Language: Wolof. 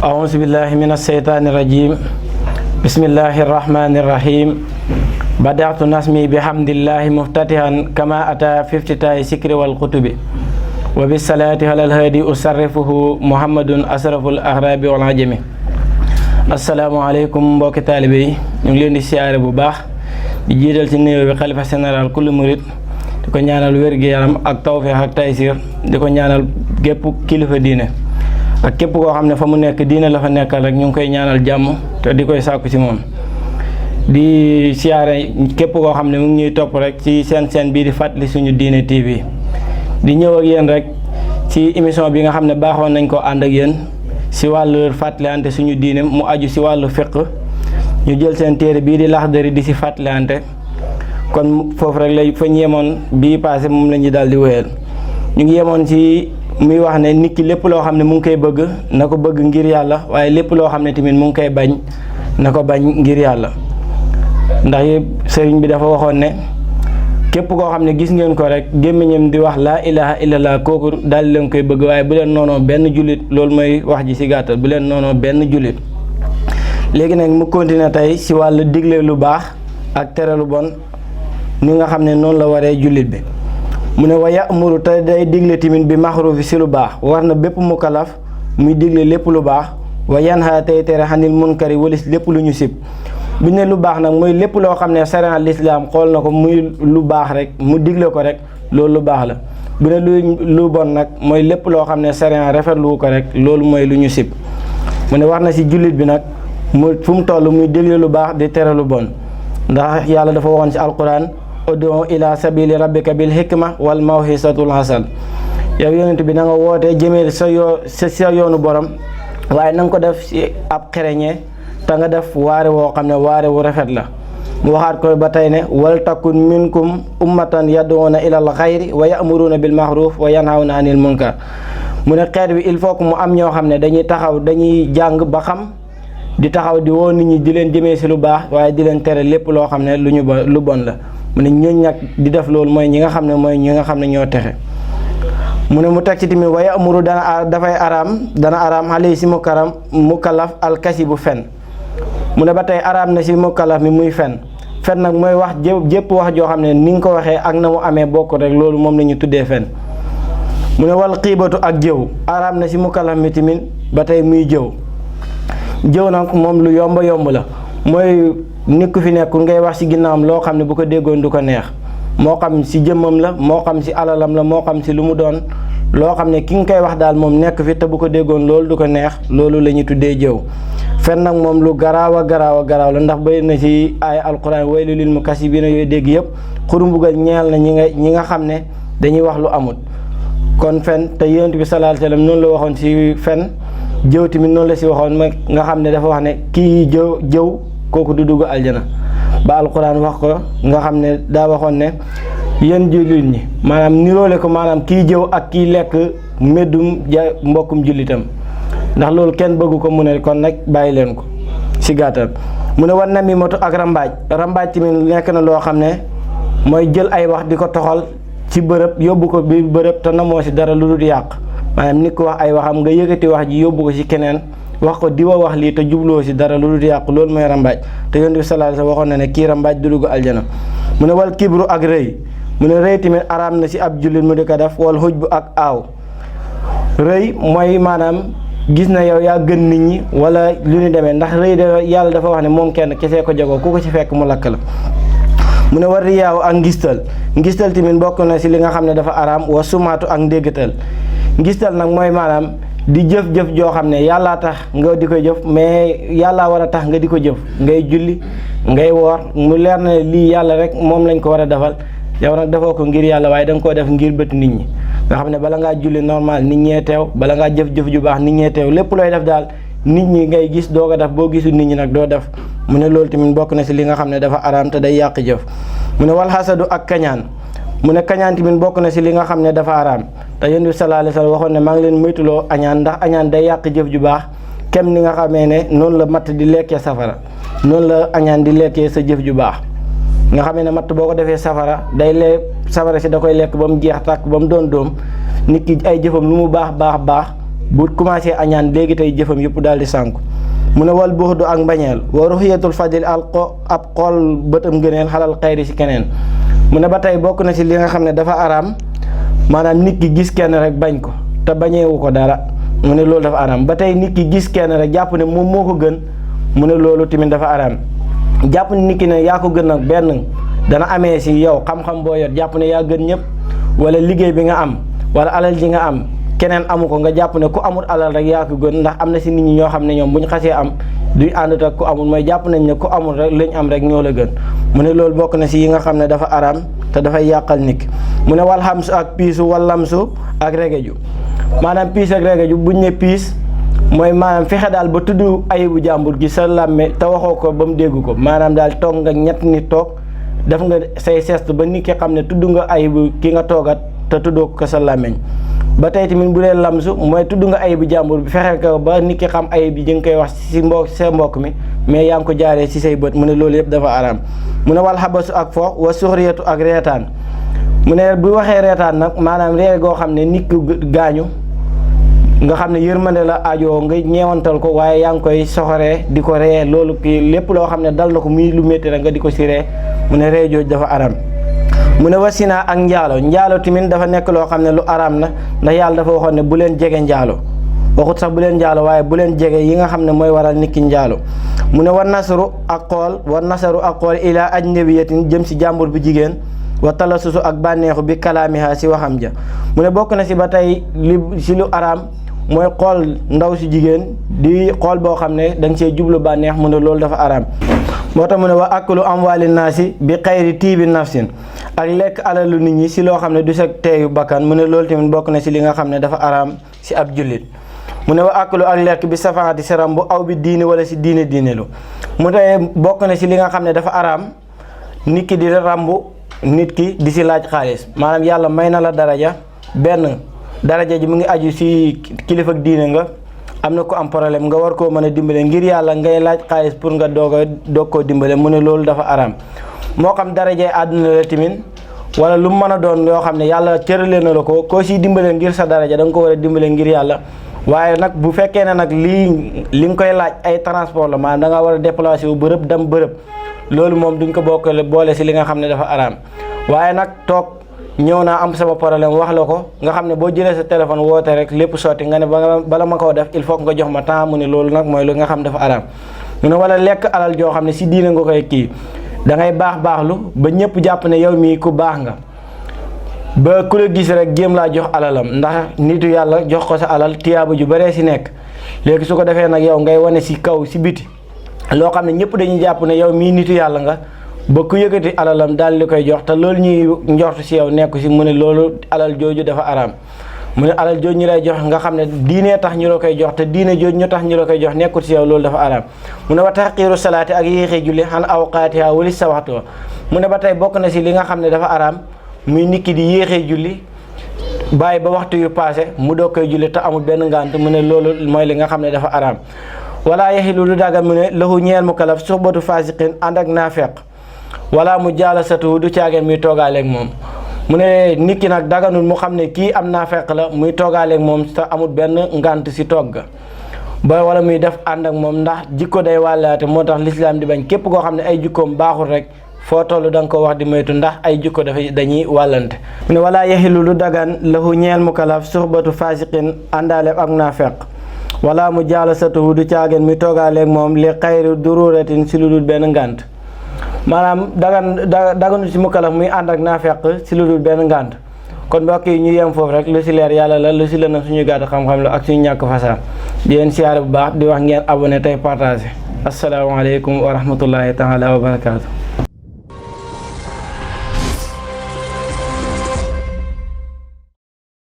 أعوذ بالله من الشيطان الرجيم بسم الله الرحمن الرحيم بدأت نسمي بحمد الله مفتتحا كما أتى في افتتاح الذكر والكتب وبالصلاة على الهادي أشرفه محمد أشرف الأغراب والعجم. asalaamaaleykum mbokki taalibe yi ñu ngi leen di siyaare bu baax di jiital ci nuyoo bi xalifa général kullu murit di ko ñaanal wér-gu-yaram ak tawfeex ak taysiir di ko ñaanal gépp kilifa diine ak képp koo xam ne fa mu nekk diine la fa nekkal rek ñu ngi koy ñaanal jàmm te di koy sàkku ci moom. di siyaare képp koo xam ne mu ngi ñuy topp rek ci seen bii di fàttali suñu diine TV di ñëw ak yéen rek ci émission bi nga xam ne baaxoon nañ ko ànd ak yéen si wàllu fàttalante suñu diine mu aju si wàllu fiqh ñu jël seen téere bii di Laxdari di si fàttalante kon foofu rek lay fa ñu yemoon bii passé moom la ñu daal di wéyal. ñu ngi yemoon ci muy wax ne nit ki lépp loo xam ne mu ngi koy bëgg na ko bëgg ngir yàlla waaye lépp loo xam ne tamit mu ngi koy bañ na ko bañ ngir yàlla ndax sëriñ bi dafa waxoon ne képp koo xam ne gis ngeen ko rek gémmiñam di wax laa ilaha illallah kooku daal di leen koy bëgg waaye bu leen noonoo benn jullit loolu mooy wax ji ci gàttal bu leen noonoo benn jullit. léegi nag mu continuer tey ci wàllu digle lu baax ak tere lu bon ni nga xam ne noonu la waree jullit bi mu ne wa ya'muru te day digle tamit bi maxruufi ci lu baax war na bépp mukallaf muy digle lépp lu baax wa yanha tey tere xanil munkari walis lépp lu ñu sib. bu ñu ne lu baax nag mooy lépp loo xam ne sariya lislaam xool na ko muy lu baax rek mu digle ko rek loolu lu baax la bu ne lu bon nag mooy lépp loo xam ne sariya rafetlu ko rek loolu mooy lu ñu sib. mu ne war na ci jullit bi nag mu fu mu toll muy digle lu baax di tere lu bon ndax yàlla dafa waxoon ci alquran ud'u ila sabili rabbika bil hikma wal mawhisatul hasan yow yonent bi na nga wootee jëmee sa yoonu borom waaye na nga ko def ci ab xereñee te nga def waare woo xam ne waare wu rafet la. mu waxaat ko ba tey ne wal takun minkum ummatan yad'una ilal xayri wa ya'muruna bil ma'ruf wa yanhawna anil munkar mu ne xeet bi il faut que mu am ñoo xam ne dañuy jàng ba xam di taxaw di woo nit ñi di leen jëmee si lu baax waaye di leen tere lépp loo xam ne lu bon la. mu ne ñooñ nag di def loolu mooy ñi nga xam ne ñoo texe. mu ne mu teg ci tamit wa ya'muru dafay dana araam xale si mukallaf alkasibu fen. mu ne ba tey araam na ci mukallaf mi muy fen nag mooy wax jépp wax joo xam ne ni nga ko waxee ak na mu amee bokk rek loolu moom la ñu tuddee fen. mu ne wal xiibatu ak jëw araam na ci mukallaf mi tamit ba tey muy jëw nag moom lu yomb la mooy nit ku fi nekkul ngay wax ci ginnaawam loo xam ne bu ko déggoon du ko neex moo xam ci jëmmam la moo xam ci alalam la moo xam ci lu mu doon loo xam ne ki nga koy wax daal moom nekk fi te bu ko déggoon loolu du ko neex loolu la ñuy tuddee jëw. fen nag moom lu garaaw a garaaw la ndax bëri na ci ay alquran waylu lil mukassibiina yooyu dégg yëpp xurumbugal ñeel na ñi nga xam ne dañuy wax lu amut. kon fen te yonent bi sallallahu alayhi wasallam noonu la waxoon ci fen jëw tamit noonu la ci waxoon ma nga xam ne dafa wax ne kii jëw kooku du dugg aljana ba alquran wax ko nga xam ne daa waxoon ne yéen jullit ñi maanaam niroole ko maanaam kii jëw ak kii lekk meddum mbokkum jullitam ndax loolu kenn bëggu ko mu ne kon nag bàyyi leen ko ci gàttal. mu ne war na mi moto ak rambaaj tamit nekk na loo xam ne mooy jël ay wax di ko toxal ci bërëb yóbbu ko biir bërëb te namoo ci dara lu dul yàq maanaam nit ko wax ay waxam nga yëkkati wax ji yóbbu ko ci keneen wax ko diwa wax lii te jubloo ci dara lu dul yàq loolu mooy rambaaj te Yonent bi sallallahu alayhi wasallam waxoon na ne kii rambaaj du dugg aljana. mu ne wal kibru ak rëy mu ne rëy tamit araam na ci ab jullit mu di ko def wal xujbu ak aaw rëy mooy maanaam gis na yow yaa gën nit ñi wala lu ñu demee ndax rëy de yàlla dafa wax ne moom kenn kesee ko jagoo ku ko ci fekk mu lakk la. mu ne war riyaaw ak ngistal tamit bokk na ci li nga xam ne dafa araam wa sumaatu ak ndéggatal ngistal nag mooy maanaam di jëf-jëf joo xam ne yàllaa tax nga di ko jëf mais yàllaa war a tax nga di ko jëf ngay julli ngay woor mu leer na lii yàlla rek moom lañ ko war a defal yow nag defoo ko ngir yàlla waaye da nga koo def ngir bët nit ñi nga xam ne bala ngaa julli normal nit ñee teew bala ngaa jëf-jëf ju baax nit ñee teew lépp looy def daal nit ñi ngay gis doo ko def boo gisul nit ñi nag doo def. mu ne loolu tamit bokk na ci li nga xam ne dafa araam te day yàq jëf. mu ne wal xasadu ak kañaan mu ne kañaan tamit bokk na ci li nga xam ne dafa araam te Yonent bi sallallahu alayhi wasallam waxoon ne maa ngi leen moytuloo añaan ndax añaan day yàq jëf ju baax kem ni nga xamee ne noonu la matt di lekkee safara noonu la añaan di lekkee sa jëf ju baax nga xamee ne matt boo ko defee safara day safara si da koy lekk ba mu jeex tàkk ba mu doon doom nit ki ay jëfam lu mu baax bu commencé añaan léegi tey jëfam yëpp daal di sànku mu ne wal buxdu ak mbañeel wa ruxiyatul fadil ab xool bëtam gëneel xalal xayri si keneen mu ne ba tey bokk na si li nga xam ne dafa araam maanaam nit ki gis kenn rek bañ ko te bañeewu ko dara mu ne loolu dafa araam ba tey nit ki gis kenn rek jàpp ne moom moo ko gën mu ne loolu tamit dafa araam jàpp ne nit ki ne yaa ko gën nag benn dana amee si yow xam-xam boo yor jàpp ne yaa gën ñëpp wala liggéey bi nga am wala alal ji nga am keneen amu ko nga jàpp ne ku amul alal rek yaa ko gën ndax am na si nit ñi ñoo xam ne ñoom bu ñu xasee am duñ àndut ak ku amul mooy jàpp nañ ne ku amul rek lañ am rek ñoo la gën mu ne loolu bokk na si yi nga xam ne dafa araam te dafay yàqal nit ki mu ne wal xamsu ak piisu wal lamsu ak regeju maanaam piis ak regeju buñ ne piis mooy maanaam fexe daal ba tudd ayibu jàmbur gi sa làmme te waxoo ko ba mu dégg ko maanaam daal toog nga ñett nit toog def nga say geste ba nit ki xam ne tudd nga ayibu ki nga toogat te tuddoo ko sa làmmeñ ba tey tamit bu dee lamsu mooy tudd nga ayibu jàmbur bi fexe ko ba nit ki xam ayib bi nga koy wax si sa mbokk mi mais yaa ngi ko jaaree si say bët mu ne loolu yëpp dafa araam mu ne wal xabasu ak fo wa suxriyatu ak reetaan mu ne bu waxee reetaan nag maanaam ree goo xam ne nit ki gaañu nga xam ne yërmande la ajoo nga ñeewantal ko waaye yaa ngi koy soxoree di ko ree loolu kii lépp loo xam ne dal na ko muy lu métti rek nga di ko si ree mu ne ree jooj dafa araam mu ne wasina ak njaalo tamit dafa nekk loo xam ne lu araam na ndax yàlla dafa waxoon ne bu leen jege njaalo waxut sax bu leen njaalo waaye bu leen jege yi nga xam ne mooy waral nit ki njaalo mu ne war nasaru ak xool ilaa ajnabiyatin jëm si jàmbur bu jigéen wa talasusu ak bànneexu bi kalaamiha si waxam ja mu ne bokk na si ba tey li si lu araam mooy xool ndaw si jigéen di xool boo xam ne da nga see jublu bànneex mu ne loolu dafa araam moo tax mu ne wa aklu amwaali naasi bi xayri tiibi nafsin ak lekk alalu nit ñi si loo xam ne du sa teeyu bakkan mu ne loolu tamit bokk na si li nga xam ne dafa araam si ab jullit mu ne wa aklu ak lekk bi safaati si rambu aw bi diine wala si diine lu mu tey bokk na si li nga xam ne dafa araam nit ki di rambu nit ki di si laaj xaalis maanaam yàlla may na la daraja benn daraja ji mu ngi aju si kilifa ak diine nga am na ko am problème nga war koo mën a dimbale ngir yàlla ngay laaj xaalis pour nga doog koo dimbale mu ne loolu dafa araam moo xam darajay àdduna la tamit wala lu mu mën a doon yoo xam ne yàlla cërale na la ko koo siy dimbale ngir sa daraja da nga ko war a dimbale ngir yàlla waaye nag bu fekkee ne nag li nga koy laaj ay transport la maanaam da nga war a déplacé wu bërëb dem bërëb loolu moom duñ ko boole si li nga xam ne dafa araam waaye nag toog ñëw naa am sama problème wax la ko nga xam ne boo jëlee sa téléphone woote rek lépp sotti nga ne bala ma koo def il faut nga jox ma temps mu ne loolu nag mooy lu nga xam dafa araam mu ne wala lekk alal joo xam ne si diine nga koy kii da ngay baaxlu ba ñëpp jàpp ne yow mii ku baax nga ba ku la gis rek jéem laa jox alalam ndax nitu yàlla jox ko sa alal tiyaaba ju baree si nekk léegi su ko defee nag yow ngay wane si kaw si biti loo xam ne ñëpp dañuy jàpp ne yow mii nitu yàlla nga ba ku yëkkati alalam daal di koy jox te loolu ñuy njortu si yow nekku si mu ne loolu alal jooju dafa araam mu ne alal jooju ñu lay jox nga xam ne diine tax ñu la koy jox te diine jooju ñu tax ñu la koy jox nekkul si yow loolu dafa araam mu ne wa taxiiru salaati ak yéexee julli xan awqaatiha wali sa waxtu mu ne ba tey bokk na si li nga xam ne dafa araam muy nit ki di yéexee julli bàyyi ba waxtu yu passé mu doog koy julli te amul benn ngànt mu ne loolu mooy li nga xam ne dafa araam wala yaxilu lu daga mu ne lahu ñeel mu kalaf suxbatu fasiqin ànd ak naafeq wala mu jaala satu du caageen muy toogaaleeg moom mu ne nit ki nag daganul mu xam ne kii am naafeq la muy toogaaleeg moom te amul benn ngànt si toog ga ba wala muy def ànd ak moom ndax jikko day wàllaate moo tax lislaam di bañ képp koo xam ne ay jikkoom baaxul rek foo toll da nga ko wax di moytu ndax ay jikko dañuy wàllante mu ne wala yaxilu lu dagan lahu ñeel mu kalaf suxbatu fasiqin àndaaleeg ak naafeq wala mu jaala satu du caageen muy toogaaleeg moom li xayri dururatin si lu dul benn ngànt maanaam daganu si mukalaf muy ànd ak naafeq si lu dul benn ngànt kon mbokk yi ñu yem foofu rek lu si leer yàlla la lu si lëna suñu gàtt xam-xam la ak suñu ñàkk fasaa di leen siyaare bu baax di wax ngeen abonné tey partagé asalaamaaleykum wa rahmatullahi taala wa barakaatu